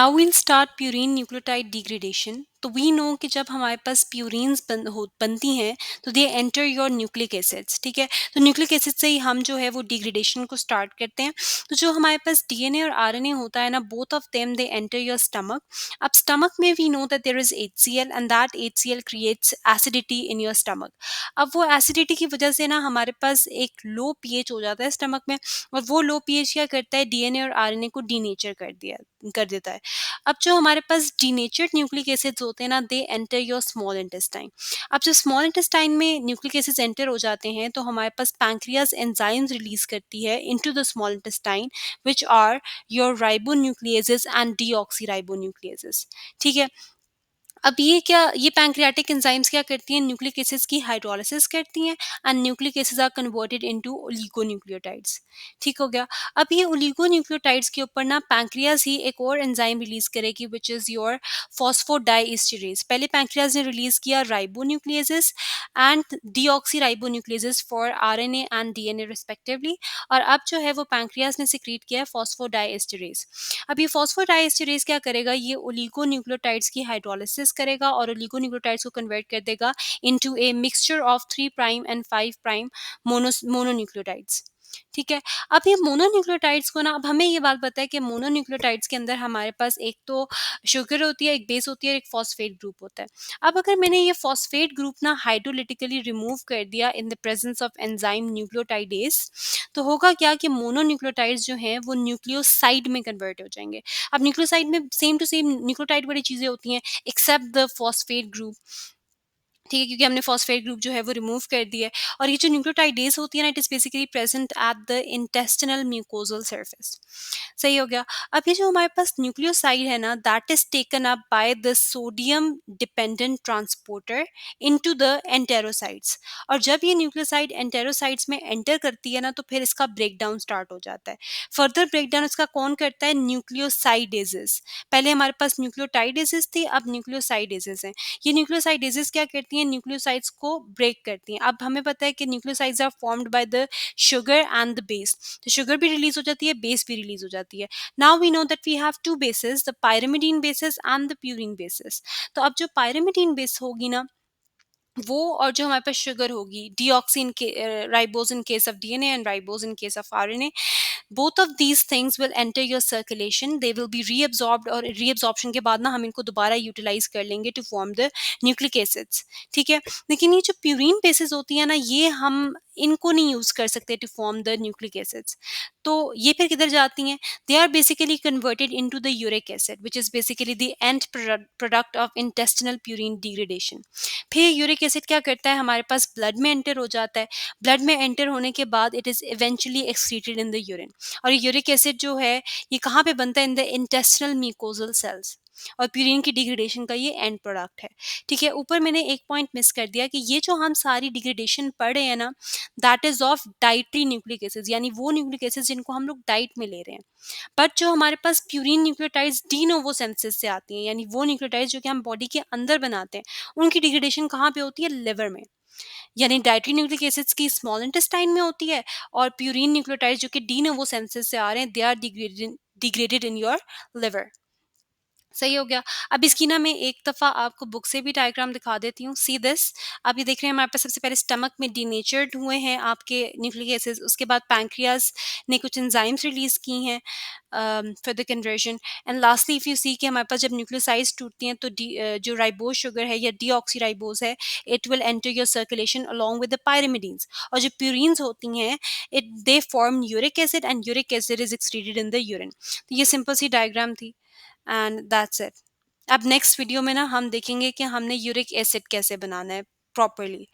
Now will start purine nucleotide degradation. तो we know कि जब हमारे पास प्यूरीन्स बनती हैं तो दे एंटर योर न्यूक्लिक एसिड्स। ठीक है, तो न्यूक्लिक एसिड से ही हम जो है वो डिग्रेडेशन को स्टार्ट करते हैं। तो जो हमारे पास डीएनए और आरएनए होता है ना, both of them they enter your stomach. अब स्टमक में we know that there is HCl and that HCl creates acidity in your stomach. अब वो एसिडिटी की वजह से ना हमारे पास एक लो पीएच हो जाता है स्टमक में, और वो लो पीएच क्या करता है, डीएनए और आरएनए को डीनेचर कर देता है। अब जो हमारे पास डीनेचर्ड न्यूक्लिक एसिड्स होते हैं ना, दे एंटर योर स्मॉल इंटेस्टाइन। अब जब स्मॉल इंटेस्टाइन में न्यूक्लिक एसिड्स एंटर हो जाते हैं तो हमारे पास पैंक्रियाज एंजाइम्स रिलीज करती है into the small intestine, which are your ribonucleases and deoxyribonucleases. ठीक है, अब ये पैंक्रियाटिक एंजाइम्स क्या करती हैं, न्यूक्लिक एसिड्स की हाइड्रोलिसिस करती हैं and nucleic acids are converted into oligonucleotides. ठीक हो गया। अब ये ओलिगोन्यूक्लियोटाइड्स के ऊपर ना पैंक्रियाज ही एक और एंजाइम रिलीज करेगी, व्हिच इज योर फॉस्फोडाइएस्टरेज। पहले पैंक्रियाज ने रिलीज किया ribonucleases and deoxyribonucleases for RNA and DNA respectively, और अब जो है वो पैंक्रियाज ने सिक्रीट किया है फॉस्फोडाइएस्टरेज। अब ये फॉस्फोडाइएस्टरेज क्या करेगा, ये ओलिगोन्यूक्लियोटाइड्स की हाइड्रोलिसिस करेगा और ओलिगोन्यूक्लियोटाइड्स को कन्वर्ट कर देगा into a mixture of 3 prime and 5 prime mononucleotides. ठीक है, अब ये मोनोन्यूक्लियोटाइड्स को ना, अब हमें ये बात पता है कि मोनोन्यूक्लियोटाइड्स के अंदर हमारे पास एक तो शुगर होती है, एक बेस होती है और एक फॉस्फेट ग्रुप होता है। अब अगर मैंने ये फॉस्फेट ग्रुप ना हाइड्रोलिटिकली रिमूव कर दिया in the presence of enzyme nucleotidase, तो होगा क्या कि मोनोन्यूक्लियोटाइड्स जो हैं वो न्यूक्लियोसाइड में कन्वर्ट हो जाएंगे। अब न्यूक्लियोसाइड में सेम टू सेम न्यूक्लियोटाइड वाली चीजें होती हैं एक्सेप्ट द फॉस्फेट ग्रुप। ठीक है, क्योंकि हमने फॉस्फेट ग्रुप जो है वो रिमूव कर दिया है। और ये जो न्यूक्लियोटाइडेज होती है ना, it is basically present at the intestinal mucosal surface. सही हो गया। अब ये जो हमारे पास न्यूक्लियोसाइड है ना, that is taken up by the sodium dependent transporter into the enterocytes. और जब ये न्यूक्लियोसाइड एंटेरोसाइट्स में एंटर करती है ना, तो फिर इसका ब्रेकडाउन स्टार्ट हो जाता है। फर्दर ब्रेकडाउन इसका कौन करता है, न्यूक्लियोसाइडेजेस। पहले हमारे पास न्यूक्लियोटाइडेजेस थी, अब न्यूक्लियोसाइडेजेस हैं। ये न्यूक्लियोसाइडेजेस क्या करती हैं, न्यूक्लियोसाइड्स को ब्रेक करती हैं। अब हमें पता है कि nucleosides are formed by the sugar and the base. तो शुगर भी रिलीज हो जाती है, बेस भी रिलीज हो जाती है। Now we know that we have two bases, the pyrimidine bases and the purine bases. तो अब जो पायरिमिडीन बेस होगी ना, वो और जो हमारे पास शुगर होगी, डीऑक्सिन के ribose in case of DNA and ribose in case of RNA, both of these things will enter your circulation, they will be reabsorbed, और reabsorption के बाद ना हम इनको दोबारा यूटिलाइज कर लेंगे to form the nucleic acids. ठीक है, लेकिन ये जो प्यूरिन बेसिस होती है ना, ये हम इनको नहीं यूज कर सकते to form the nucleic acids. तो ये फिर किधर जाती हैं, they are basically converted into the uric acid, which is basically the end product of intestinal purine degradation. फिर यूरिक एसिड क्या करता है, हमारे पास ब्लड में एंटर हो जाता है। ब्लड में एंटर होने के बाद it is eventually excreted in the urine. और यूरिक एसिड जो है ये कहाँ पे बनता है, in the intestinal mucosal cells. और प्यूरिन की डिग्रेडेशन का ये एंड प्रोडक्ट है। ठीक है, ऊपर मैंने एक पॉइंट मिस कर दिया कि ये जो हम सारी डिग्रेडेशन पढ़ रहे हैं ना, that is of dietary nucleic acid, यानी वो न्यूक्लिक एसिड जिनको हम लोग डाइट में ले रहे हैं। बट जो हमारे पास purine nucleotides de novo synthesis से आती हैं, यानी वो न्यूक्लियोटाइड्स जो कि हम बॉडी के अंदर बनाते हैं, उनकी डिग्रेडेशन कहाँ पे होती है, लिवर में। यानी डाइटरी न्यूक्लिक एसिड्स की स्मॉल इंटेस्टाइन में होती है, और प्यूरिन न्यूक्लियोटाइड्स जो कि डी नोवो सेंसेस से आ रहे हैं, they are degraded in your liver. सही हो गया। अब इसकी ना मैं एक दफ़ा आपको बुक से भी डायग्राम दिखा देती हूँ। सी दिस, आप ये देख रहे हैं हमारे पास सबसे पहले स्टमक में डीनेचर्ड हुए हैं आपके न्यूक्लिक एसिड्स, उसके बाद पैंक्रियाज ने कुछ एंजाइम्स रिलीज़ की हैं for the conversion, and lastly if you see कि हमारे पास जब न्यूक्लियोसाइड्स टूटती हैं तो जो राइबोज शुगर है या डीऑक्सीराइबोज है, it will enter your circulation along with the pyrimidines. और जो प्यूरिन्स होती हैं, it they form uric acid and uric acid is excreted in the urine. तो ये सिंपल सी डायग्राम थी एंड दैट्स इट। अब नेक्स्ट वीडियो में ना हम देखेंगे कि हमने यूरिक एसिड कैसे बनाना है प्रॉपरली।